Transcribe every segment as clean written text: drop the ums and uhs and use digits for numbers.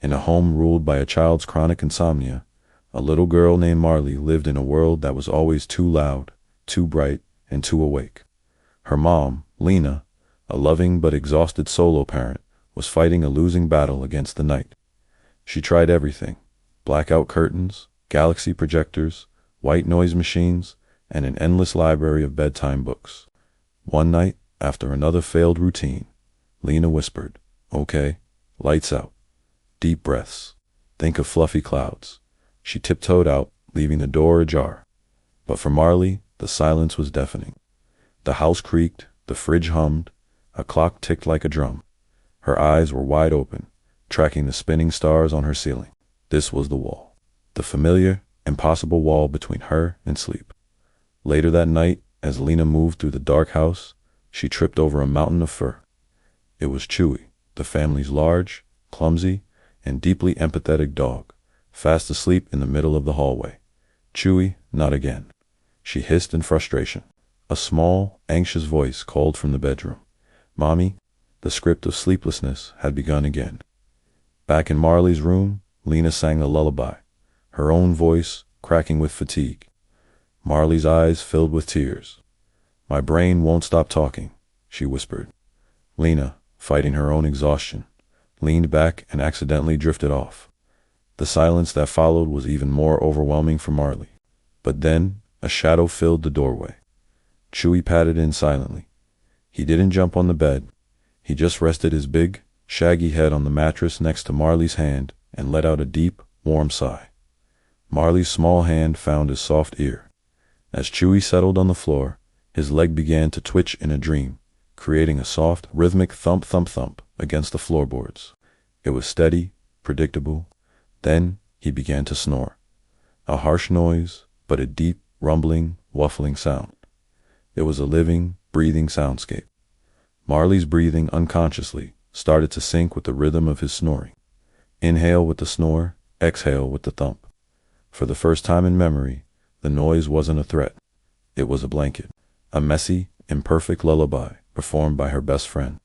In a home ruled by a child's chronic insomnia, a little girl named Marley lived in a world that was always too loud, too bright, and too awake. Her mom, Lena, a loving but exhausted solo parent, was fighting a losing battle against the night. She tried everything: blackout curtains, galaxy projectors, white noise machines, and an endless library of bedtime books. One night, after another failed routine, Lena whispered, "Okay, lights out." Deep breaths. Think of fluffy clouds. She tiptoed out, leaving the door ajar. But for Marley, the silence was deafening. The house creaked, the fridge hummed, a clock ticked like a drum. Her eyes were wide open, tracking the spinning stars on her ceiling. This was the wall. The familiar, impossible wall between her and sleep. Later that night, as Lena moved through the dark house, she tripped over a mountain of fur. It was Chewie, the family's large, clumsy, and deeply empathetic dog, fast asleep in the middle of the hallway. "Chewie, not again," she hissed in frustration. A small, anxious voice called from the bedroom. "Mommy," the script of sleeplessness had begun again. Back in Marley's room, Lena sang a lullaby, her own voice cracking with fatigue. Marley's eyes filled with tears. "My brain won't stop talking," she whispered. Lena, fighting her own exhaustion, leaned back and accidentally drifted off. The silence that followed was even more overwhelming for Marley. But then, a shadow filled the doorway. Chewie padded in silently. He didn't jump on the bed. He just rested his big, shaggy head on the mattress next to Marley's hand and let out a deep, warm sigh. Marley's small hand found his soft ear. As Chewie settled on the floor, his leg began to twitch in a dream, creating a soft, rhythmic thump-thump-thump against the floorboards. It was steady, predictable. Then he began to snore. A harsh noise, but a deep, rumbling, waffling sound. It was a living, breathing soundscape. Marley's breathing unconsciously started to sync with the rhythm of his snoring. Inhale with the snore, exhale with the thump. For the first time in memory, the noise wasn't a threat. It was a blanket. A messy, imperfect lullaby performed by her best friend.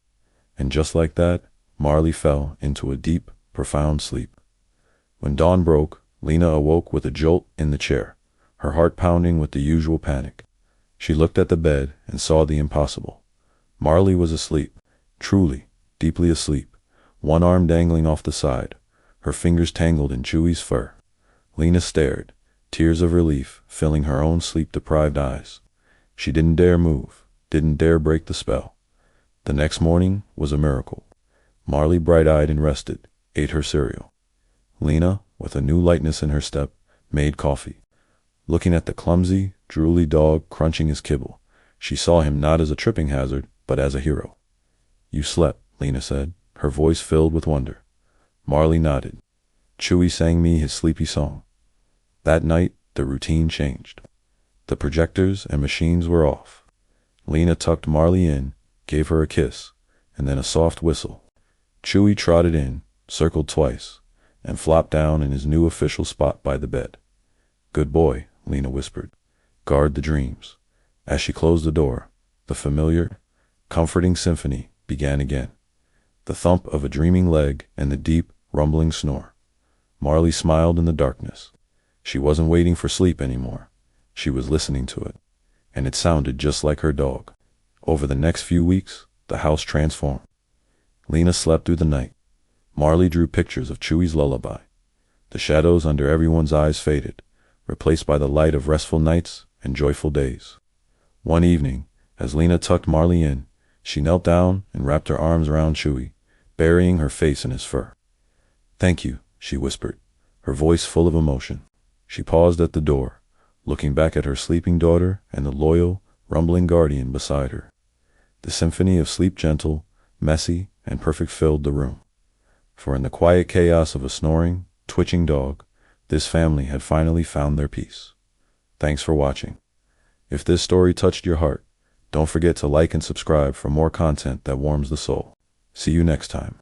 And just like that, Marley fell into a deep, profound sleep. When dawn broke, Lena awoke with a jolt in the chair, her heart pounding with the usual panic. She looked at the bed and saw the impossible. Marley was asleep, truly, deeply asleep, one arm dangling off the side, her fingers tangled in Chewie's fur. Lena stared, tears of relief filling her own sleep-deprived eyes. She didn't dare move, didn't dare break the spell. The next morning was a miracle. Marley, bright-eyed and rested, ate her cereal. Lena, with a new lightness in her step, made coffee. Looking at the clumsy, drooly dog crunching his kibble, she saw him not as a tripping hazard, but as a hero. "You slept," Lena said, her voice filled with wonder. Marley nodded. Chewie sang me his sleepy song. That night, the routine changed. The projectors and machines were off. Lena tucked Marley in, gave her a kiss, and then a soft whistle. Chewie trotted in, circled twice, and flopped down in his new official spot by the bed. "Good boy," Lena whispered. "Guard the dreams." As she closed the door, the familiar, comforting symphony began again. The thump of a dreaming leg and the deep, rumbling snore. Marley smiled in the darkness. She wasn't waiting for sleep anymore. She was listening to it. And it sounded just like her dog. Over the next few weeks, the house transformed. Lena slept through the night. Marley drew pictures of Chewie's lullaby. The shadows under everyone's eyes faded, replaced by the light of restful nights and joyful days. One evening, as Lena tucked Marley in, she knelt down and wrapped her arms around Chewie, burying her face in his fur. "Thank you," she whispered, her voice full of emotion. She paused at the door, looking back at her sleeping daughter and the loyal, rumbling guardian beside her. The symphony of sleep, gentle, messy, and perfect, filled the room. For in the quiet chaos of a snoring, twitching dog, this family had finally found their peace. Thanks for watching. If this story touched your heart, don't forget to like and subscribe for more content that warms the soul. See you next time.